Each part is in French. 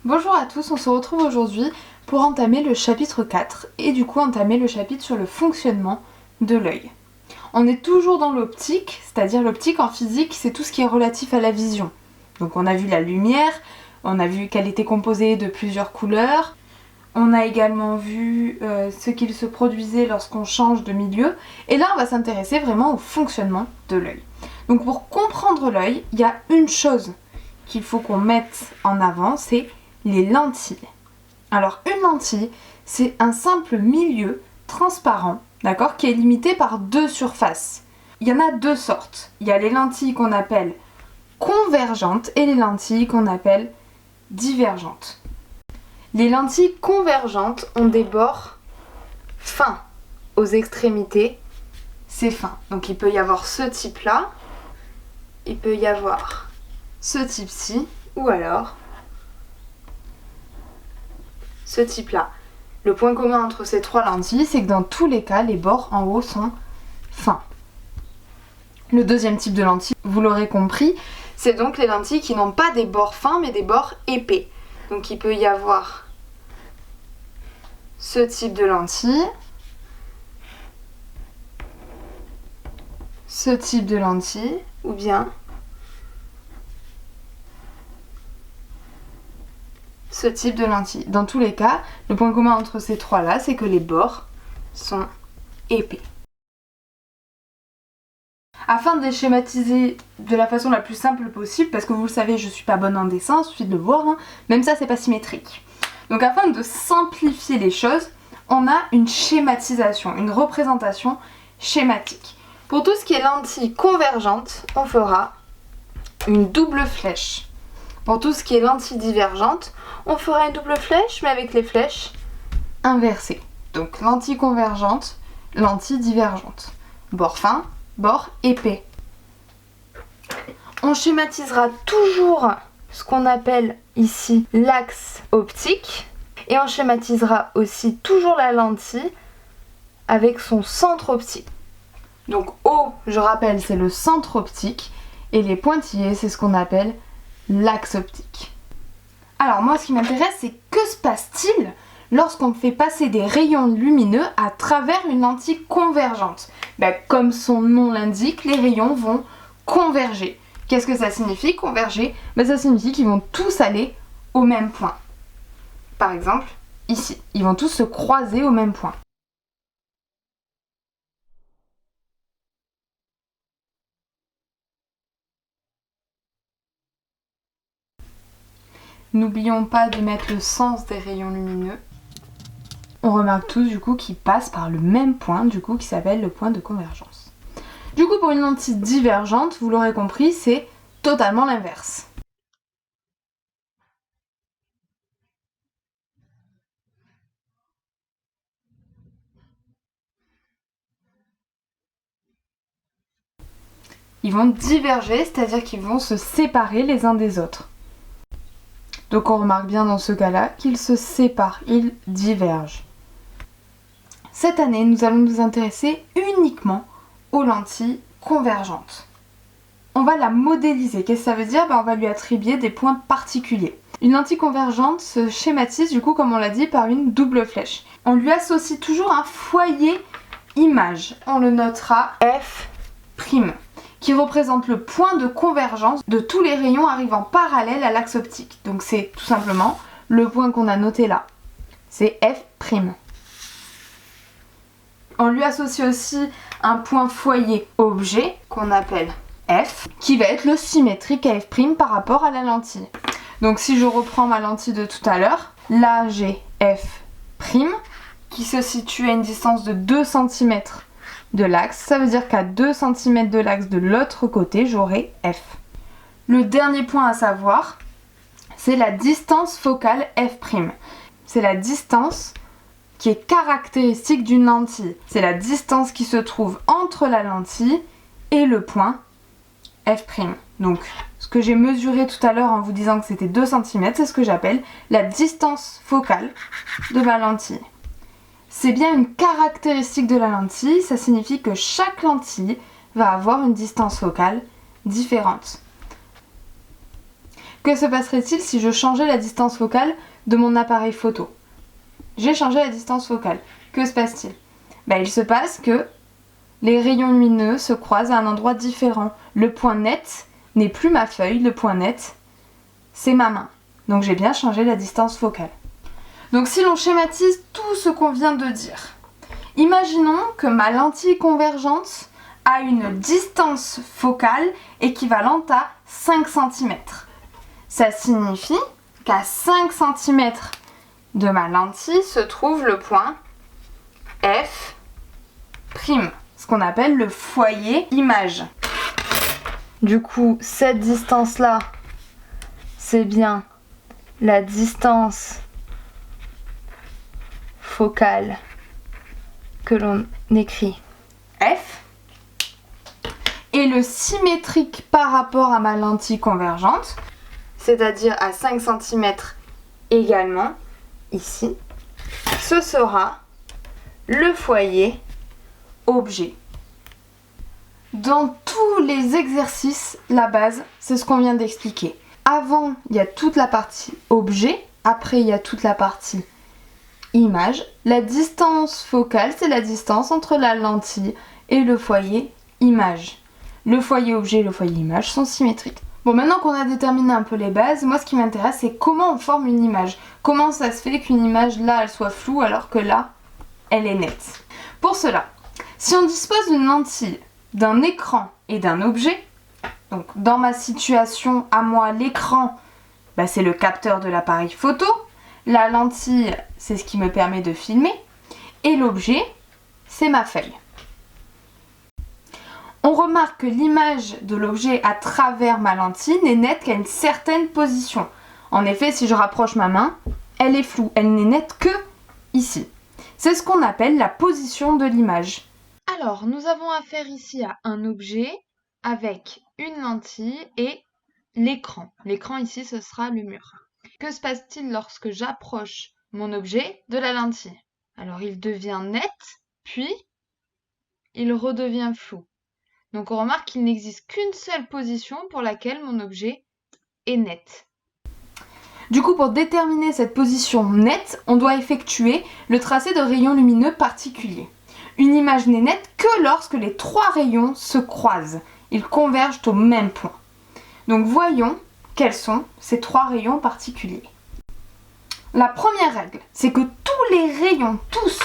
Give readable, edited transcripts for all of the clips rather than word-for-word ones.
Bonjour à tous, on se retrouve aujourd'hui pour entamer le chapitre 4 et du coup entamer le chapitre sur le fonctionnement de l'œil. On est toujours dans l'optique, c'est-à-dire l'optique en physique, c'est tout ce qui est relatif à la vision. Donc on a vu la lumière, on a vu qu'elle était composée de plusieurs couleurs, on a également vu ce qu'il se produisait lorsqu'on change de milieu, et là on va s'intéresser vraiment au fonctionnement de l'œil. Donc pour comprendre l'œil, il y a une chose qu'il faut qu'on mette en avant, c'est les lentilles. Alors une lentille, c'est un simple milieu transparent, d'accord, qui est limité par deux surfaces. Il y en a deux sortes. Il y a les lentilles qu'on appelle convergentes et les lentilles qu'on appelle divergentes. Les lentilles convergentes ont des bords fins aux extrémités, c'est fin. Donc il peut y avoir ce type-là, il peut y avoir ce type-ci, ou alors ce type-là. Le point commun entre ces trois lentilles, c'est que dans tous les cas, les bords en haut sont fins. Le deuxième type de lentille, vous l'aurez compris, c'est donc les lentilles qui n'ont pas des bords fins, mais des bords épais. Donc il peut y avoir ce type de lentille, ce type de lentille, ou bien ce type de lentille. Dans tous les cas, le point commun entre ces trois-là, c'est que les bords sont épais. Afin de les schématiser de la façon la plus simple possible, parce que vous le savez, je suis pas bonne en dessin, il suffit de le voir, hein, même ça c'est pas symétrique. Donc afin de simplifier les choses, on a une schématisation, une représentation schématique. Pour tout ce qui est lentilles convergentes, on fera une double flèche. Pour tout ce qui est lentilles divergentes, on fera une double flèche, mais avec les flèches inversées. Donc lentilles convergentes, lentilles divergentes. Bord fin, bord épais. On schématisera toujours ce qu'on appelle ici l'axe optique. Et on schématisera aussi toujours la lentille avec son centre optique. Donc O, je rappelle, c'est le centre optique. Et les pointillés, c'est ce qu'on appelle l'axe optique. Alors moi ce qui m'intéresse, c'est que se passe-t-il lorsqu'on fait passer des rayons lumineux à travers une lentille convergente? Comme son nom l'indique, les rayons vont converger. Qu'est-ce que ça signifie converger? Ça signifie qu'ils vont tous aller au même point. Par exemple, ici, ils vont tous se croiser au même point. N'oublions pas de mettre le sens des rayons lumineux. On remarque tous du coup qu'ils passent par le même point, du coup qui s'appelle le point de convergence. Du coup pour une lentille divergente, vous l'aurez compris, c'est totalement l'inverse. Ils vont diverger, c'est-à-dire qu'ils vont se séparer les uns des autres. Donc on remarque bien dans ce cas-là qu'ils se séparent, ils divergent. Cette année, nous allons nous intéresser uniquement aux lentilles convergentes. On va la modéliser. Qu'est-ce que ça veut dire? On va lui attribuer des points particuliers. Une lentille convergente se schématise du coup, comme on l'a dit, par une double flèche. On lui associe toujours un foyer image. On le notera F', qui représente le point de convergence de tous les rayons arrivant parallèles à l'axe optique. Donc c'est tout simplement le point qu'on a noté là. C'est F'. On lui associe aussi un point foyer objet qu'on appelle F, qui va être le symétrique à F' par rapport à la lentille. Donc si je reprends ma lentille de tout à l'heure, là j'ai F' qui se situe à une distance de 2 cm de l'axe. Ça veut dire qu'à 2 cm de l'axe de l'autre côté, j'aurai F. Le dernier point à savoir, c'est la distance focale F'. C'est la distance qui est caractéristique d'une lentille. C'est la distance qui se trouve entre la lentille et le point F'. Donc, ce que j'ai mesuré tout à l'heure en vous disant que c'était 2 cm, c'est ce que j'appelle la distance focale de ma lentille. C'est bien une caractéristique de la lentille, ça signifie que chaque lentille va avoir une distance focale différente. Que se passerait-il si je changeais la distance focale de mon appareil photo? J'ai changé la distance focale. Que se passe-t-il? Il se passe que les rayons lumineux se croisent à un endroit différent. Le point net n'est plus ma feuille, le point net, c'est ma main. Donc j'ai bien changé la distance focale. Donc si l'on schématise tout ce qu'on vient de dire, imaginons que ma lentille convergente a une distance focale équivalente à 5 cm. Ça signifie qu'à 5 cm de ma lentille se trouve le point F', ce qu'on appelle le foyer image. Du coup, cette distance-là, c'est bien la distance focale que l'on écrit F. Et le symétrique par rapport à ma lentille convergente, c'est-à-dire à 5 cm également, ici, ce sera le foyer objet. Dans tous les exercices, la base, c'est ce qu'on vient d'expliquer. Avant, il y a toute la partie objet, après il y a toute la partie image. La distance focale, c'est la distance entre la lentille et le foyer image. Le foyer objet et le foyer image sont symétriques. Bon, maintenant qu'on a déterminé un peu les bases, moi ce qui m'intéresse, c'est comment on forme une image. Comment ça se fait qu'une image là, elle soit floue alors que là, elle est nette. Pour cela, si on dispose d'une lentille, d'un écran et d'un objet, donc dans ma situation à moi, l'écran, c'est le capteur de l'appareil photo, la lentille, c'est ce qui me permet de filmer, et l'objet, c'est ma feuille. On remarque que l'image de l'objet à travers ma lentille n'est nette qu'à une certaine position. En effet, si je rapproche ma main, elle est floue, elle n'est nette que ici. C'est ce qu'on appelle la position de l'image. Alors, nous avons affaire ici à un objet avec une lentille et l'écran. L'écran ici, ce sera le mur. Que se passe-t-il lorsque j'approche mon objet de la lentille? Alors, il devient net, puis il redevient flou. Donc on remarque qu'il n'existe qu'une seule position pour laquelle mon objet est net. Du coup, pour déterminer cette position nette, on doit effectuer le tracé de rayons lumineux particuliers. Une image n'est nette que lorsque les trois rayons se croisent. Ils convergent au même point. Donc voyons quels sont ces trois rayons particuliers. La première règle, c'est que tous les rayons, tous,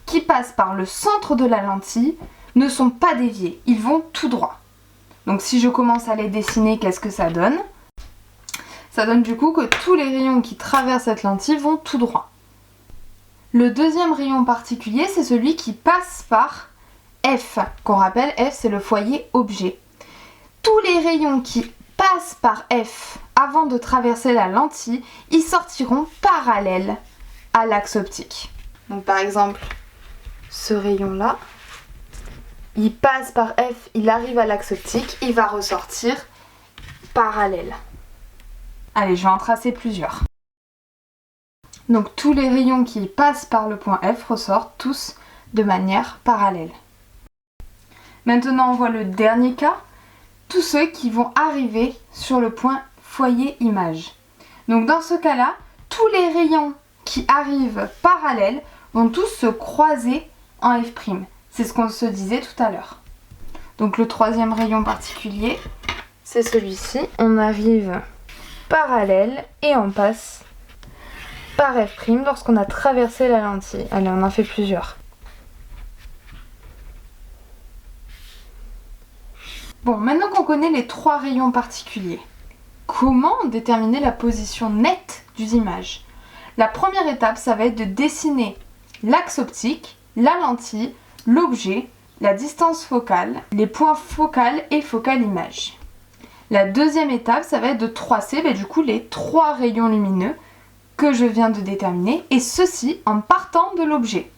qui passent par le centre de la lentille, ne sont pas déviés, ils vont tout droit. Donc si je commence à les dessiner, qu'est-ce que ça donne? Ça donne du coup que tous les rayons qui traversent cette lentille vont tout droit. Le deuxième rayon particulier, c'est celui qui passe par F, qu'on rappelle, F c'est le foyer objet. Tous les rayons qui passent par F avant de traverser la lentille, ils sortiront parallèles à l'axe optique. Donc par exemple, ce rayon-là, il passe par F, il arrive à l'axe optique, il va ressortir parallèle. Allez, je vais en tracer plusieurs. Donc tous les rayons qui passent par le point F ressortent tous de manière parallèle. Maintenant, on voit le dernier cas, tous ceux qui vont arriver sur le point foyer image. Donc dans ce cas-là, tous les rayons qui arrivent parallèles vont tous se croiser en F'. C'est ce qu'on se disait tout à l'heure. Donc le troisième rayon particulier, c'est celui-ci. On arrive parallèle et on passe par F' lorsqu'on a traversé la lentille. Allez, on en fait plusieurs. Bon, maintenant qu'on connaît les trois rayons particuliers, comment déterminer la position nette d'une image? La première étape, ça va être de dessiner l'axe optique, la lentille, l'objet, la distance focale, les points focal et focal image. La deuxième étape, ça va être de tracer du coup les trois rayons lumineux que je viens de déterminer, et ceci en partant de l'objet.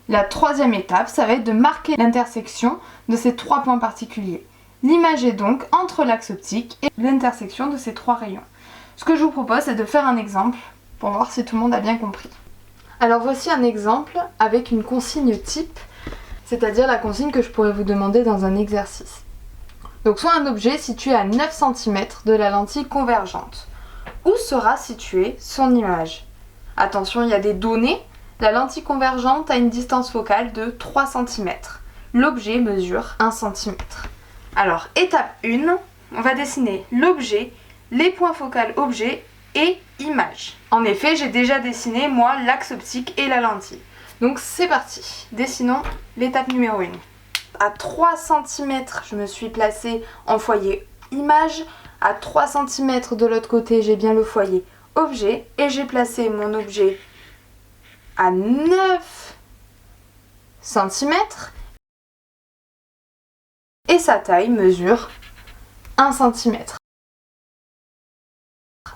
La troisième étape, ça va être de marquer l'intersection de ces trois points particuliers. L'image est donc entre l'axe optique et l'intersection de ces trois rayons. Ce que je vous propose, c'est de faire un exemple pour voir si tout le monde a bien compris. Alors voici un exemple avec une consigne type, c'est-à-dire la consigne que je pourrais vous demander dans un exercice. Donc soit un objet situé à 9 cm de la lentille convergente. Où sera située son image? Attention, il y a des données. La lentille convergente a une distance focale de 3 cm. L'objet mesure 1 cm. Alors, étape 1, on va dessiner l'objet, les points focaux objet et image. En effet, j'ai déjà dessiné, moi, l'axe optique et la lentille. Donc c'est parti, dessinons l'étape numéro 1. À 3 cm, je me suis placée en foyer image. À 3 cm de l'autre côté, j'ai bien le foyer objet. Et j'ai placé mon objet à 9 cm. Et sa taille mesure 1 cm.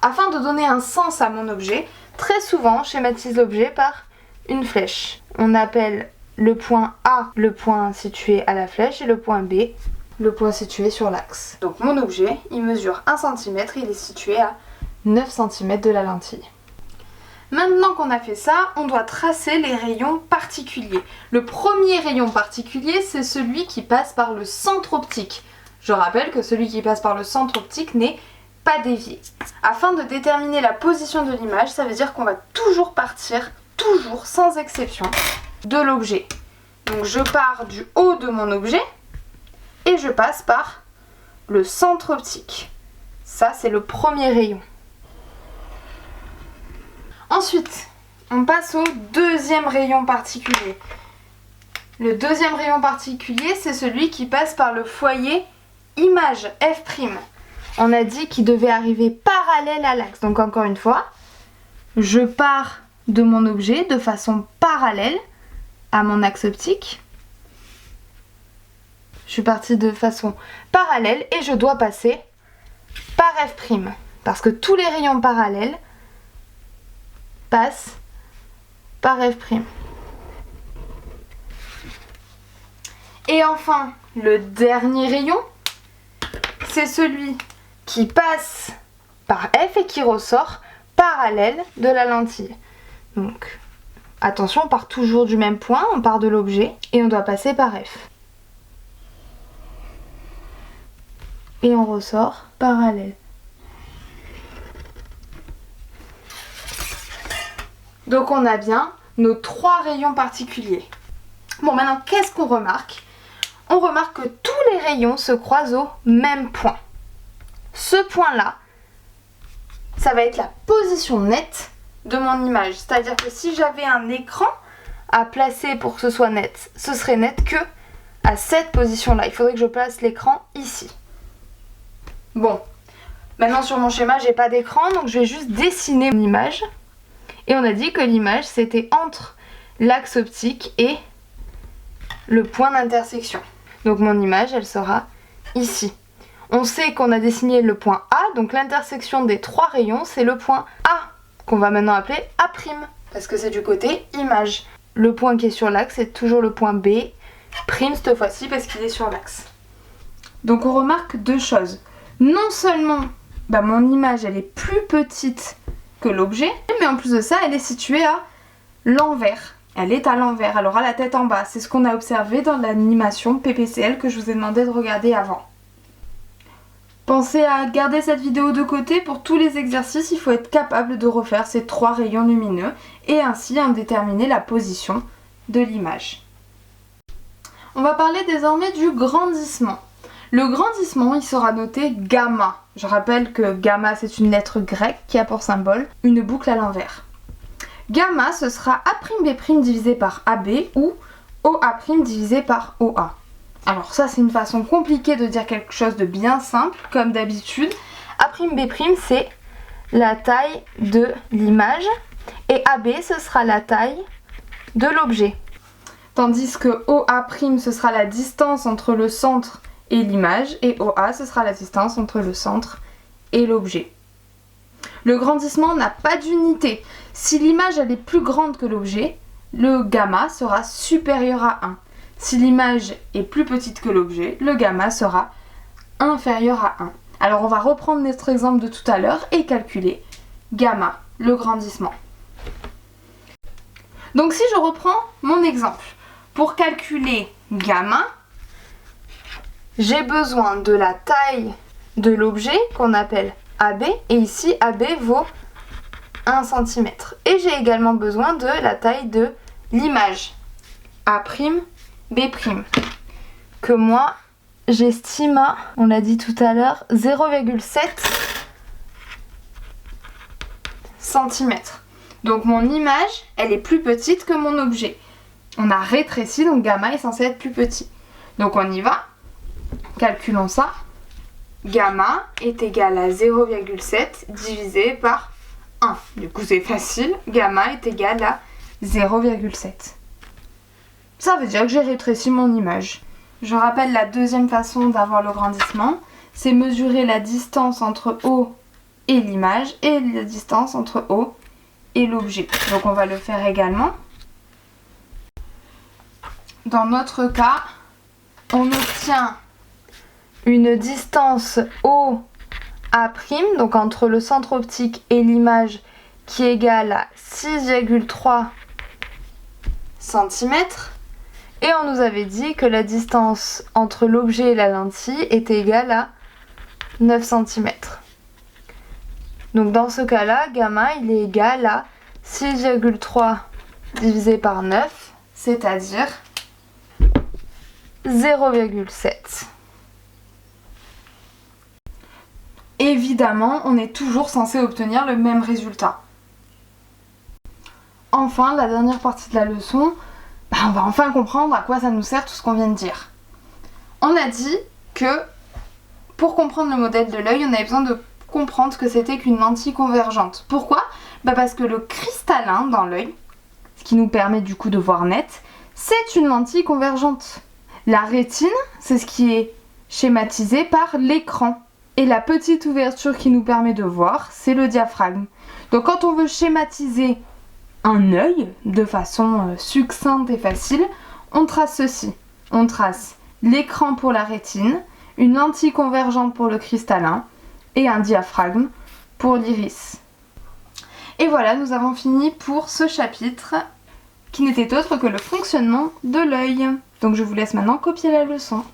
Afin de donner un sens à mon objet, très souvent, je schématise l'objet par une flèche. On appelle le point A le point situé à la flèche et le point B le point situé sur l'axe. Donc mon objet, il mesure 1 cm, il est situé à 9 cm de la lentille. Maintenant qu'on a fait ça, on doit tracer les rayons particuliers. Le premier rayon particulier, c'est celui qui passe par le centre optique. Je rappelle que celui qui passe par le centre optique n'est pas dévié. Afin de déterminer la position de l'image, ça veut dire qu'on va toujours partir, toujours, sans exception, de l'objet. Donc je pars du haut de mon objet et je passe par le centre optique. Ça, c'est le premier rayon. Ensuite, on passe au deuxième rayon particulier. Le deuxième rayon particulier, c'est celui qui passe par le foyer image F'. On a dit qu'il devait arriver parallèle à l'axe. Donc encore une fois, je pars de mon objet de façon parallèle à mon axe optique. Je suis partie de façon parallèle et je dois passer par F'. Parce que tous les rayons parallèles passent par F'. Et enfin, le dernier rayon, c'est celui qui passe par F et qui ressort parallèle de la lentille. Donc, attention, on part toujours du même point, on part de l'objet et on doit passer par F. Et on ressort parallèle. Donc on a bien nos 3 rayons particuliers. Bon, maintenant, qu'est-ce qu'on remarque? On remarque que tous les rayons se croisent au même point. Ce point-là, ça va être la position nette de mon image. C'est-à-dire que si j'avais un écran à placer pour que ce soit net, ce serait net que à cette position-là. Il faudrait que je place l'écran ici. Bon, maintenant sur mon schéma, j'ai pas d'écran, donc je vais juste dessiner mon image. Et on a dit que l'image, c'était entre l'axe optique et le point d'intersection. Donc mon image, elle sera ici. On sait qu'on a dessiné le point A, donc l'intersection des 3 rayons, c'est le point A, qu'on va maintenant appeler A', parce que c'est du côté image. Le point qui est sur l'axe, c'est toujours le point B', cette fois-ci, parce qu'il est sur l'axe. Donc on remarque 2 choses. Non seulement mon image, elle est plus petite que l'objet, mais en plus de ça, elle est située à l'envers. Elle est à l'envers, elle aura la tête en bas. C'est ce qu'on a observé dans l'animation PPCL que je vous ai demandé de regarder avant. Pensez à garder cette vidéo de côté. Pour tous les exercices, il faut être capable de refaire ces 3 rayons lumineux et ainsi en déterminer la position de l'image. On va parler désormais du grandissement. Le grandissement, il sera noté gamma. Je rappelle que gamma, c'est une lettre grecque qui a pour symbole une boucle à l'envers. Gamma, ce sera A'B' divisé par AB ou OA' divisé par OA. Alors ça, c'est une façon compliquée de dire quelque chose de bien simple, comme d'habitude. A'B', c'est la taille de l'image et AB, ce sera la taille de l'objet. Tandis que OA', ce sera la distance entre le centre et l'image, et OA, ce sera la distance entre le centre et l'objet. Le grandissement n'a pas d'unité. Si l'image elle est plus grande que l'objet, le gamma sera supérieur à 1. Si l'image est plus petite que l'objet, le gamma sera inférieur à 1. Alors on va reprendre notre exemple de tout à l'heure et calculer gamma, le grandissement. Donc si je reprends mon exemple, pour calculer gamma, j'ai besoin de la taille de l'objet qu'on appelle AB, et ici AB vaut 1 cm. Et j'ai également besoin de la taille de l'image, A', B', que moi j'estime à, on l'a dit tout à l'heure, 0,7 cm. Donc mon image, elle est plus petite que mon objet. On a rétréci, donc gamma est censé être plus petit. Donc on y va, calculons ça. Gamma est égal à 0,7 divisé par 1. Du coup c'est facile, gamma est égal à 0,7. Ça veut dire que j'ai rétréci mon image. Je rappelle la deuxième façon d'avoir le grandissement, c'est mesurer la distance entre O et l'image et la distance entre O et l'objet. Donc on va le faire également. Dans notre cas, on obtient une distance OA', donc entre le centre optique et l'image, qui est égale à 6,3 cm. Et on nous avait dit que la distance entre l'objet et la lentille était égale à 9 cm. Donc dans ce cas-là, gamma il est égal à 6,3 divisé par 9, c'est-à-dire 0,7. Évidemment, on est toujours censé obtenir le même résultat. Enfin, la dernière partie de la leçon, on va enfin comprendre à quoi ça nous sert tout ce qu'on vient de dire. On a dit que pour comprendre le modèle de l'œil, on avait besoin de comprendre que c'était qu'une lentille convergente. Pourquoi ? Parce que le cristallin dans l'œil, ce qui nous permet du coup de voir net, c'est une lentille convergente. La rétine, c'est ce qui est schématisé par l'écran. Et la petite ouverture qui nous permet de voir, c'est le diaphragme. Donc quand on veut schématiser un œil de façon succincte et facile, on trace ceci. On trace l'écran pour la rétine, une lentille convergente pour le cristallin et un diaphragme pour l'iris. Et voilà, nous avons fini pour ce chapitre qui n'était autre que le fonctionnement de l'œil. Donc je vous laisse maintenant copier la leçon.